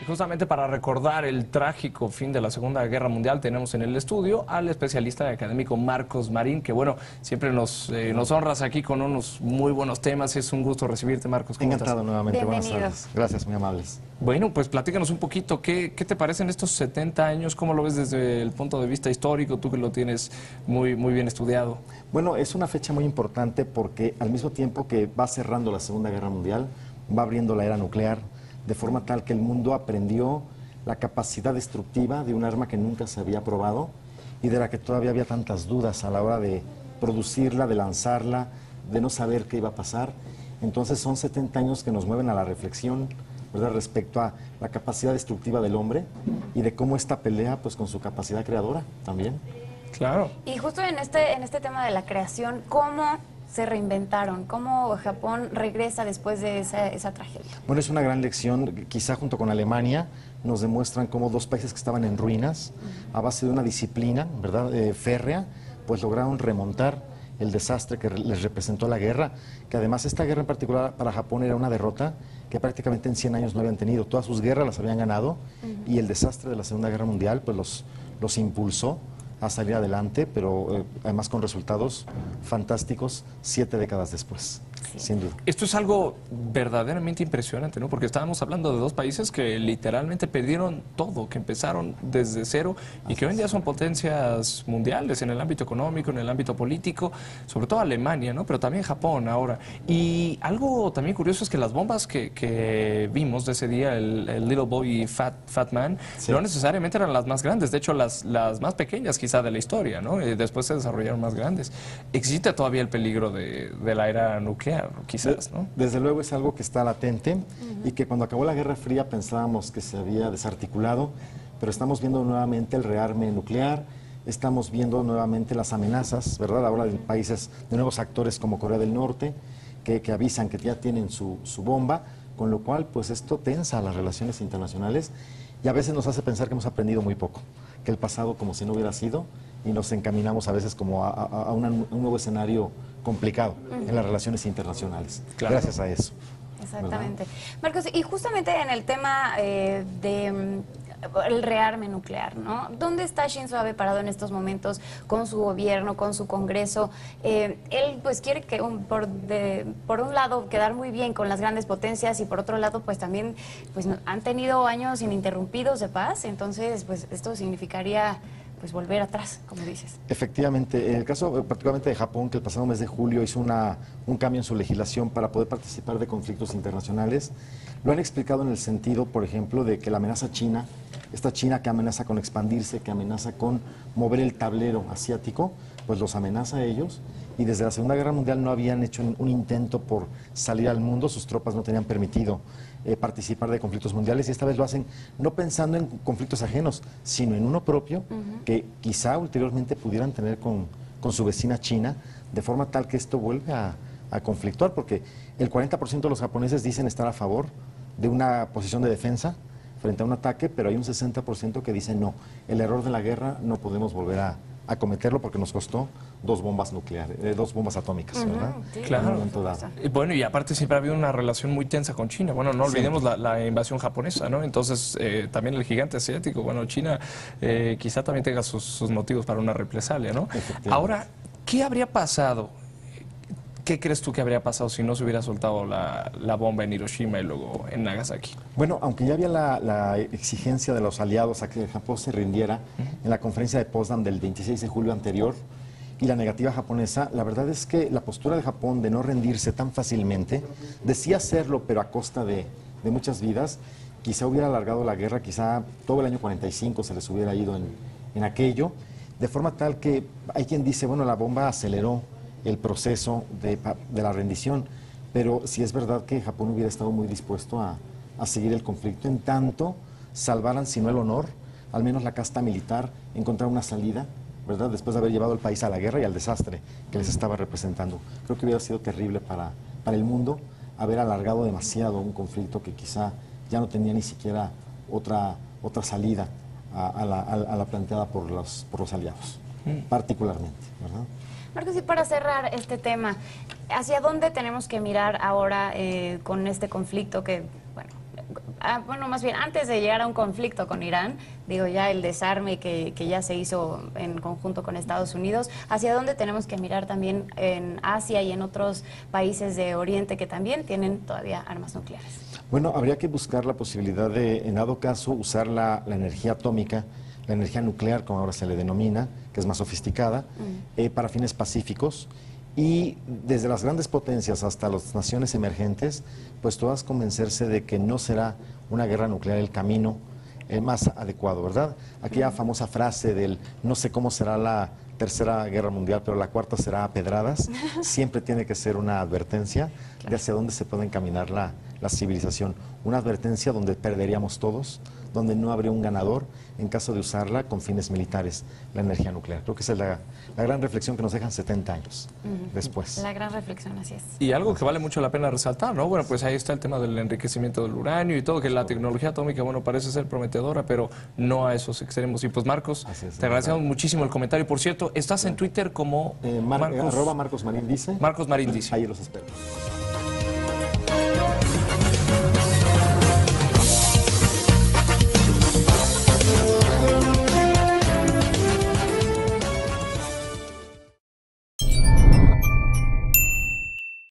Y justamente para recordar el trágico fin de la Segunda Guerra Mundial tenemos en el estudio al especialista y académico Marcos Marín, que bueno, siempre nos honras aquí con unos muy buenos temas. Es un gusto recibirte, Marcos. ¿Cómo Encantado estás? nuevamente, buenas Bienvenido. tardes. Gracias, muy amables. Bueno, pues platícanos un poquito, ¿qué te parecen estos 70 años? ¿Cómo lo ves desde el punto de vista histórico, tú que lo tienes muy bien estudiado? Bueno, es una fecha muy importante porque al mismo tiempo que va cerrando la Segunda Guerra Mundial, va abriendo la era nuclear, de forma tal que el mundo aprendió la capacidad destructiva de un arma que nunca se había probado y de la que todavía había tantas dudas a la hora de producirla, de lanzarla, de no saber qué iba a pasar. Entonces son 70 años que nos mueven a la reflexión, ¿verdad?, respecto a la capacidad destructiva del hombre y de cómo esta pelea pues con su capacidad creadora también. Claro. Y justo en este tema de la creación, ¿cómo se reinventaron? ¿Cómo Japón regresa después de esa tragedia? Bueno, es una gran lección, quizá junto con Alemania nos demuestran cómo dos países que estaban en ruinas, a base de una disciplina, ¿verdad?, férrea, pues lograron remontar el desastre que les representó la guerra, que además esta guerra en particular para Japón era una derrota que prácticamente en 100 años no habían tenido. Todas sus guerras las habían ganado y el desastre de la Segunda Guerra Mundial pues los impulsó a salir adelante, pero además con resultados fantásticos 7 décadas después, sin duda. Esto es algo verdaderamente impresionante, ¿no? Porque estábamos hablando de dos países que literalmente perdieron todo, que empezaron desde cero y que hoy en día son potencias mundiales en el ámbito económico, en el ámbito político, sobre todo Alemania, ¿no? Pero también Japón ahora. Y algo también curioso es que las bombas que vimos de ese día, el Little Boy y Fat Man, Sí. no necesariamente eran las más grandes, de hecho las más pequeñas quizá de la historia, ¿no? Y después se desarrollaron más grandes. Existe todavía el peligro de la era nuclear, quizás, ¿no? Desde luego es algo que está latente y que cuando acabó la Guerra Fría pensábamos que se había desarticulado, pero estamos viendo nuevamente el rearme nuclear, estamos viendo nuevamente las amenazas, ¿verdad?, ahora de países, de nuevos actores como Corea del Norte, que avisan que ya tienen su bomba, con lo cual pues esto tensa las relaciones internacionales y a veces nos hace pensar que hemos aprendido muy poco, que el pasado como si no hubiera sido y nos encaminamos a veces como a un nuevo escenario complicado en las relaciones internacionales, Claro. gracias a eso. Exactamente. Marcos, y justamente en el tema el rearme nuclear, ¿no? ¿Dónde está Shinzo Abe parado en estos momentos con su gobierno, con su Congreso? Él pues quiere que por un lado quedar muy bien con las grandes potencias y por otro lado pues también pues han tenido años ininterrumpidos de paz, entonces pues esto significaría pues volver atrás, como dices. Efectivamente, en el caso particularmente de Japón, que el pasado mes de julio hizo un cambio en su legislación para poder participar de conflictos internacionales, lo han explicado en el sentido, por ejemplo, de que la amenaza china, esta China que amenaza con expandirse, que amenaza con mover el tablero asiático, pues los amenaza a ellos, y desde la Segunda Guerra Mundial no habían hecho un intento por salir al mundo, sus tropas no tenían permitido participar de conflictos mundiales, y esta vez lo hacen no pensando en conflictos ajenos, sino en uno propio, que quizá ulteriormente pudieran tener con su vecina China, de forma tal que esto vuelve a conflictuar, porque el 40% de los japoneses dicen estar a favor de una posición de defensa frente a un ataque, pero hay un 60% que dicen no, el error de la guerra no podemos volver a cometerlo porque nos costó 2 bombas nucleares, 2 bombas atómicas, ¿verdad? Sí, Claro. En un momento dado. Y bueno, y aparte siempre ha habido una relación muy tensa con China. Bueno, no olvidemos la invasión japonesa, ¿no? Entonces, también el gigante asiático, bueno, China quizá también tenga sus motivos para una represalia, ¿no? Efectivamente. Ahora, ¿qué habría pasado? ¿Qué crees tú que habría pasado si no se hubiera soltado la bomba en Hiroshima y luego en Nagasaki? Bueno, aunque ya había la exigencia de los aliados a que Japón se rindiera en la conferencia de Potsdam del 26 de julio anterior y la negativa japonesa, la verdad es que la postura de Japón de no rendirse tan fácilmente, decía hacerlo pero a costa de muchas vidas, quizá hubiera alargado la guerra, quizá todo el año 45 se les hubiera ido en aquello, de forma tal que hay quien dice, bueno, la bomba aceleró el proceso de la rendición, pero sí es verdad que Japón hubiera estado muy dispuesto a seguir el conflicto, en tanto salvaran, si no el honor, al menos la casta militar, encontrar una salida, ¿verdad?, después de haber llevado el país a la guerra y al desastre que les estaba representando. Creo que hubiera sido terrible para el mundo haber alargado demasiado un conflicto que quizá ya no tenía ni siquiera otra salida a la planteada por los aliados, particularmente, ¿verdad? Marcos, y para cerrar este tema, ¿hacia dónde tenemos que mirar ahora con este conflicto que, bueno, bueno, más bien antes de llegar a un conflicto con Irán, digo ya el desarme que ya se hizo en conjunto con Estados Unidos, hacia dónde tenemos que mirar también en Asia y en otros países de Oriente que también tienen todavía armas nucleares. Bueno, habría que buscar la posibilidad de, en dado caso, usar la energía atómica, la energía nuclear, como ahora se le denomina, que es más sofisticada, para fines pacíficos. Y desde las grandes potencias hasta las naciones emergentes, pues todas convencerse de que no será una guerra nuclear el camino más adecuado, ¿verdad? Aquella famosa frase del no sé cómo será la tercera guerra mundial, pero la cuarta será a pedradas, siempre tiene que ser una advertencia de hacia dónde se puede encaminar la civilización. Una advertencia donde perderíamos todos, donde no habría un ganador en caso de usarla con fines militares, la energía nuclear. Creo que esa es la gran reflexión que nos dejan 70 años después. La gran reflexión, así es. Y algo que vale mucho la pena resaltar, ¿no? Bueno, pues ahí está el tema del enriquecimiento del uranio y todo, que la tecnología atómica, bueno, parece ser prometedora, pero no a esos extremos. Y pues Marcos, te agradecemos muchísimo el comentario. Por cierto, estás en Twitter como @Marcos Marín dice. Marcos Marín dice. Ahí los espero.